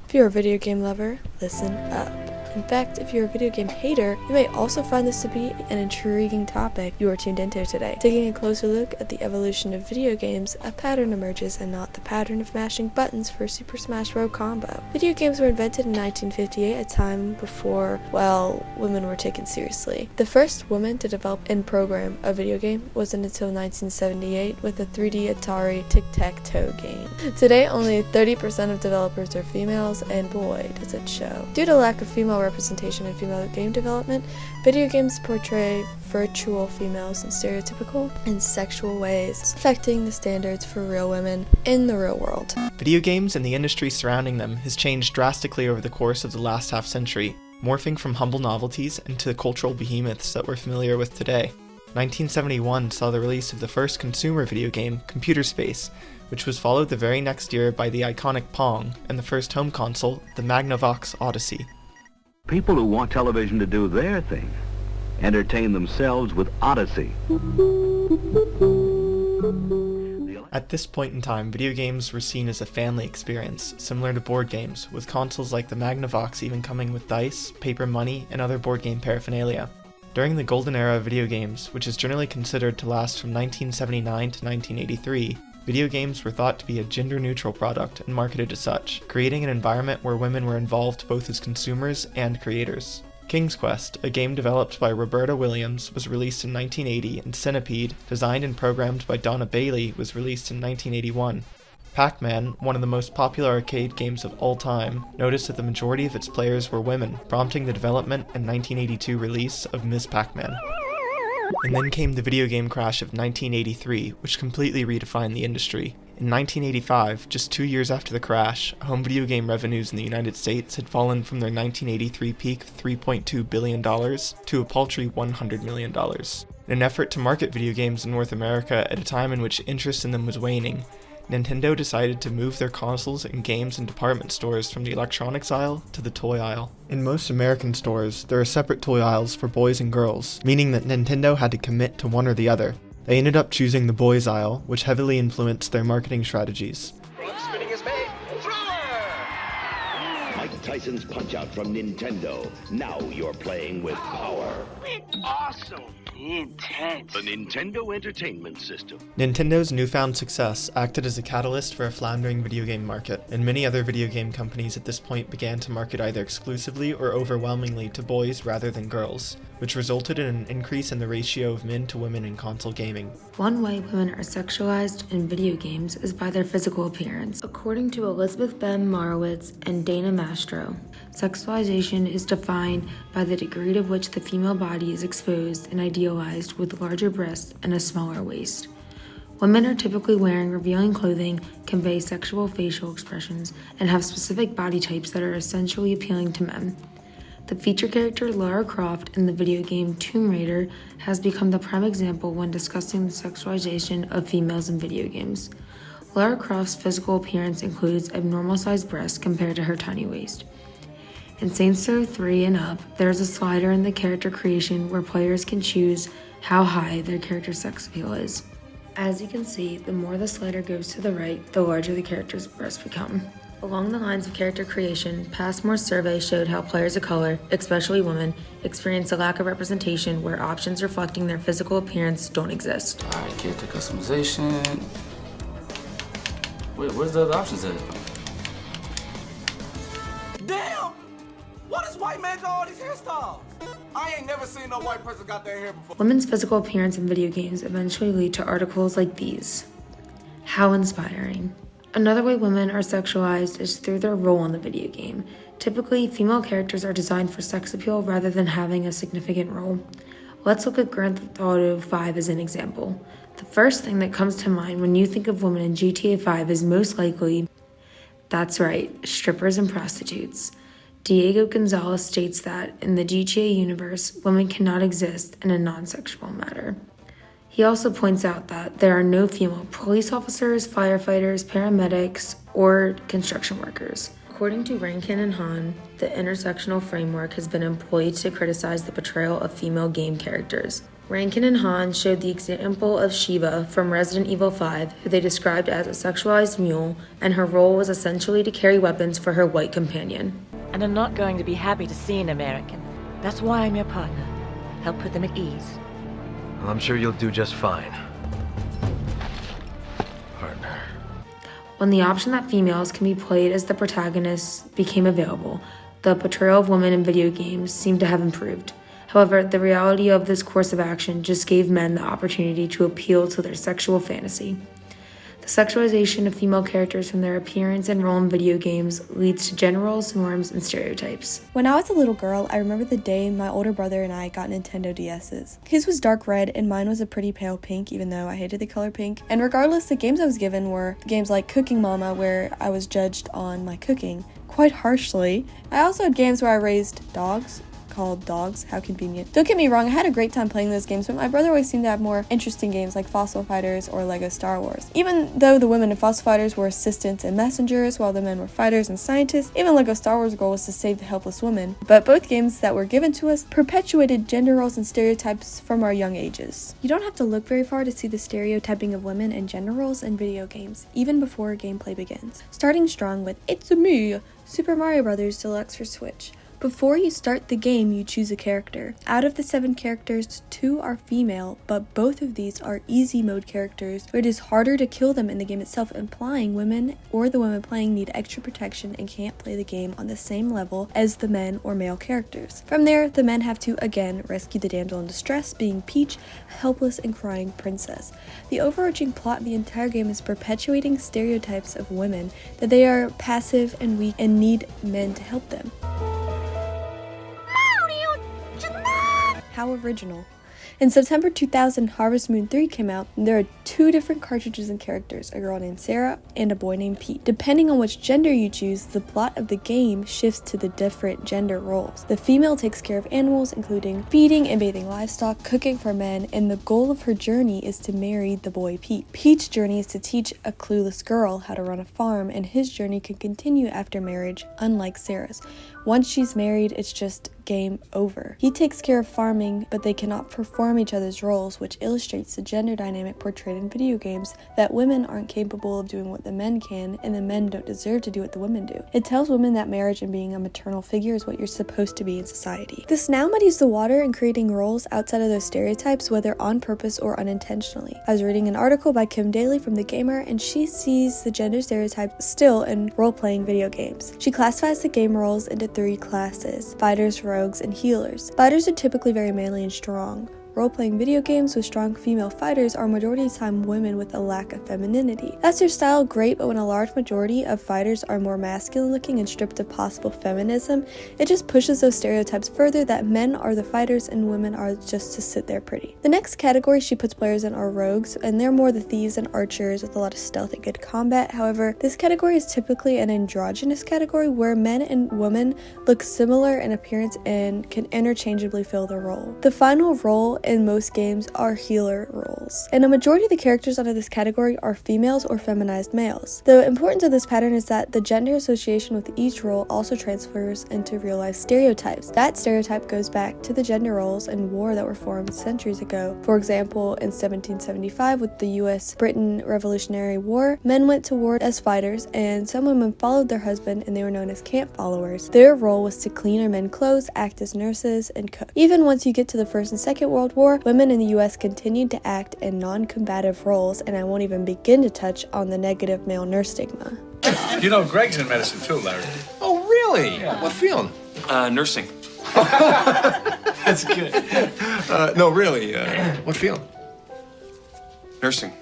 If you're a video game lover, listen up. In fact, if you're a video game hater, you may also find this to be an intriguing topic you are tuned into today. Taking a closer look at the evolution of video games, a pattern emerges, and not the pattern of mashing buttons for a Super Smash Bros. Combo. Video games were invented in 1958, a time before, well, women were taken seriously. The first woman to develop and program a video game wasn't until 1978 with the 3D Atari Tic-Tac-Toe game. Today, only 30% of developers are females, and boy, does it show. Due to lack of female representation in female game development, video games portray virtual females in stereotypical and sexual ways, affecting the standards for real women in the real world. Video games and the industry surrounding them has changed drastically over the course of the last half-century, morphing from humble novelties into cultural behemoths that we're familiar with today. 1971 saw the release of the first consumer video game, Computer Space, which was followed the very next year by the iconic Pong and the first home console, the Magnavox Odyssey. People who want television to do their thing entertain themselves with Odyssey. At this point in time, video games were seen as a family experience, similar to board games, with consoles like the Magnavox even coming with dice, paper money, and other board game paraphernalia. During the golden era of video games, which is generally considered to last from 1979 to 1983, video games were thought to be a gender-neutral product and marketed as such, creating an environment where women were involved both as consumers and creators. King's Quest, a game developed by Roberta Williams, was released in 1980, and Centipede, designed and programmed by Donna Bailey, was released in 1981. Pac-Man, one of the most popular arcade games of all time, noticed that the majority of its players were women, prompting the development and 1982 release of Ms. Pac-Man. And then came the video game crash of 1983, which completely redefined the industry. In 1985, just 2 years after the crash, home video game revenues in the United States had fallen from their 1983 peak of $3.2 billion to a paltry $100 million. In an effort to market video games in North America at a time in which interest in them was waning, Nintendo decided to move their consoles and games in department stores from the electronics aisle to the toy aisle. In most American stores, there are separate toy aisles for boys and girls, meaning that Nintendo had to commit to one or the other. They ended up choosing the boys aisle, which heavily influenced their marketing strategies. Spinning is made. Thriller! Mike Tyson's Punch-Out from Nintendo. Now you're playing with power. Awesome. Intense. The Nintendo Entertainment System. Nintendo's newfound success acted as a catalyst for a floundering video game market, and many other video game companies at this point began to market either exclusively or overwhelmingly to boys rather than girls, which resulted in an increase in the ratio of men to women in console gaming. One way women are sexualized in video games is by their physical appearance. According to Elizabeth Ben Marowitz and Dana Mastro, sexualization is defined by the degree to which the female body is exposed and idealized with larger breasts and a smaller waist. Women are typically wearing revealing clothing, convey sexual facial expressions, and have specific body types that are essentially appealing to men. The feature character Lara Croft in the video game Tomb Raider has become the prime example when discussing the sexualization of females in video games. Lara Croft's physical appearance includes abnormal-sized breasts compared to her tiny waist. In Saints Row 3 and up, there's a slider in the character creation where players can choose how high their character's sex appeal is. As you can see, the more the slider goes to the right, the larger the character's breasts become. Along the lines of character creation, Passmore's survey showed how players of color, especially women, experience a lack of representation where options reflecting their physical appearance don't exist. Alright, character customization. Wait, where's the other options at? Damn! What does white man got all these hairstyles? I ain't never seen no white person got their hair before. Women's physical appearance in video games eventually lead to articles like these. How inspiring. Another way women are sexualized is through their role in the video game. Typically, female characters are designed for sex appeal rather than having a significant role. Let's look at Grand Theft Auto 5 as an example. The first thing that comes to mind when you think of women in GTA 5 is most likely, that's right, strippers and prostitutes. Diego Gonzalez states that, in the GTA universe, women cannot exist in a non-sexual manner. He also points out that there are no female police officers, firefighters, paramedics, or construction workers. According to Rankin and Hahn, the intersectional framework has been employed to criticize the portrayal of female game characters. Rankin and Hahn showed the example of Shiva from Resident Evil 5, who they described as a sexualized mule, and her role was essentially to carry weapons for her white companion. And I'm not going to be happy to see an American. That's why I'm your partner. Help put them at ease. Well, I'm sure you'll do just fine. Partner. When the option that females can be played as the protagonists became available, the portrayal of women in video games seemed to have improved. However, the reality of this course of action just gave men the opportunity to appeal to their sexual fantasy. The sexualization of female characters from their appearance and role in video games leads to gender roles, norms, and stereotypes. When I was a little girl, I remember the day my older brother and I got Nintendo DSs. His was dark red and mine was a pretty pale pink, even though I hated the color pink. And regardless, the games I was given were games like Cooking Mama, where I was judged on my cooking quite harshly. I also had games where I raised dogs, called Dogs. How convenient. Don't get me wrong, I had a great time playing those games, but my brother always seemed to have more interesting games like Fossil Fighters or Lego Star Wars. Even though the women in Fossil Fighters were assistants and messengers, while the men were fighters and scientists, even Lego Star Wars' goal was to save the helpless women. But both games that were given to us perpetuated gender roles and stereotypes from our young ages. You don't have to look very far to see the stereotyping of women and gender roles in video games, even before gameplay begins. Starting strong with It's Me, Super Mario Bros. Deluxe for Switch. Before you start the game, you choose a character. Out of the 7 characters, 2 are female, but both of these are easy mode characters, where it is harder to kill them in the game itself, implying women or the women playing need extra protection and can't play the game on the same level as the men or male characters. From there, the men have to again rescue the damsel in distress, being Peach, a helpless and crying princess. The overarching plot of the entire game is perpetuating stereotypes of women, that they are passive and weak and need men to help them. How original. In September 2000, Harvest Moon 3 came out, and there are 2 different cartridges and characters, a girl named Sarah and a boy named Pete. Depending on which gender you choose, the plot of the game shifts to the different gender roles. The female takes care of animals, including feeding and bathing livestock, cooking for men, and the goal of her journey is to marry the boy Pete. Pete's journey is to teach a clueless girl how to run a farm, and his journey can continue after marriage, unlike Sarah's. Once she's married, it's just game over. He takes care of farming, but they cannot perform each other's roles, which illustrates the gender dynamic portrayed in video games, that women aren't capable of doing what the men can, and the men don't deserve to do what the women do. It tells women that marriage and being a maternal figure is what you're supposed to be in society. This now muddies the water in creating roles outside of those stereotypes, whether on purpose or unintentionally. I was reading an article by Kim Daly from The Gamer, and she sees the gender stereotypes still in role-playing video games. She classifies the game roles into 3 classes: fighters, rogues, and healers. Fighters are typically very manly and strong. Role-playing video games with strong female fighters are majority of the time women with a lack of femininity. That's their style, great, but when a large majority of fighters are more masculine looking and stripped of possible feminism, it just pushes those stereotypes further that men are the fighters and women are just to sit there pretty. The next category she puts players in are rogues, and they're more the thieves and archers with a lot of stealth and good combat. However, this category is typically an androgynous category where men and women look similar in appearance and can interchangeably fill the role. The final role in most games are healer roles, and a majority of the characters under this category are females or feminized males. The importance of this pattern is that the gender association with each role also transfers into real-life stereotypes. That stereotype goes back to the gender roles in war that were formed centuries ago. For example, in 1775 with the US-Britain Revolutionary War, men went to war as fighters, and some women followed their husband and they were known as camp followers. Their role was to clean our men's clothes, act as nurses, and cook. Even once you get to the First and Second World War, women in the US continued to act in non-combative roles, and I won't even begin to touch on the negative male nurse stigma. You know, Greg's in medicine too, Larry. Oh, really? Yeah. What field? Nursing. That's good. No, really, what field? Nursing.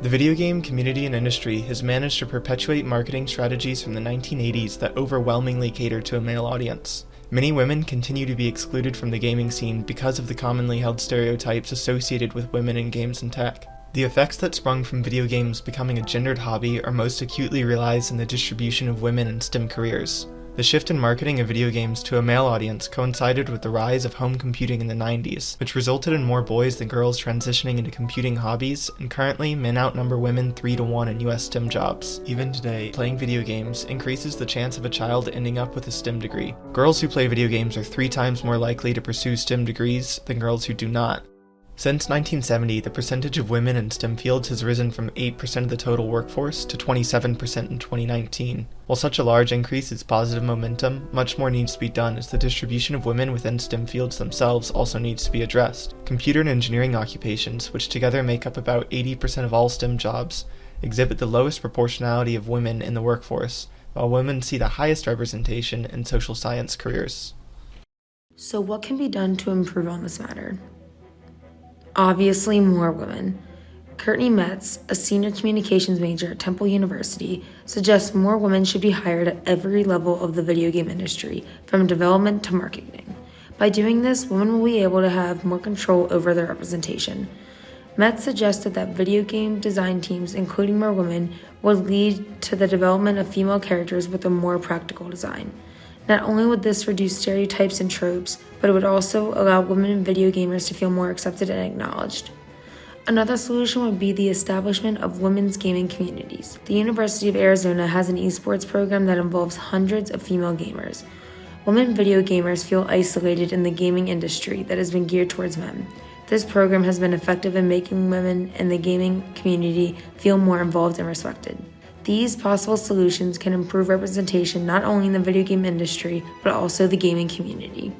The video game community and industry has managed to perpetuate marketing strategies from the 1980s that overwhelmingly cater to a male audience. Many women continue to be excluded from the gaming scene because of the commonly held stereotypes associated with women in games and tech. The effects that sprung from video games becoming a gendered hobby are most acutely realized in the distribution of women in STEM careers. The shift in marketing of video games to a male audience coincided with the rise of home computing in the 90s, which resulted in more boys than girls transitioning into computing hobbies, and currently men outnumber women 3-to-1 in US STEM jobs. Even today, playing video games increases the chance of a child ending up with a STEM degree. Girls who play video games are 3 times more likely to pursue STEM degrees than girls who do not. Since 1970, the percentage of women in STEM fields has risen from 8% of the total workforce to 27% in 2019. While such a large increase is positive momentum, much more needs to be done as the distribution of women within STEM fields themselves also needs to be addressed. Computer and engineering occupations, which together make up about 80% of all STEM jobs, exhibit the lowest proportionality of women in the workforce, while women see the highest representation in social science careers. So what can be done to improve on this matter? Obviously, more women. Courtney Metz, a senior communications major at Temple University, suggests more women should be hired at every level of the video game industry, from development to marketing. By doing this, women will be able to have more control over their representation. Metz suggested that video game design teams, including more women, would lead to the development of female characters with a more practical design. Not only would this reduce stereotypes and tropes, but it would also allow women video gamers to feel more accepted and acknowledged. Another solution would be the establishment of women's gaming communities. The University of Arizona has an esports program that involves hundreds of female gamers. Women video gamers feel isolated in the gaming industry that has been geared towards men. This program has been effective in making women in the gaming community feel more involved and respected. These possible solutions can improve representation not only in the video game industry, but also the gaming community.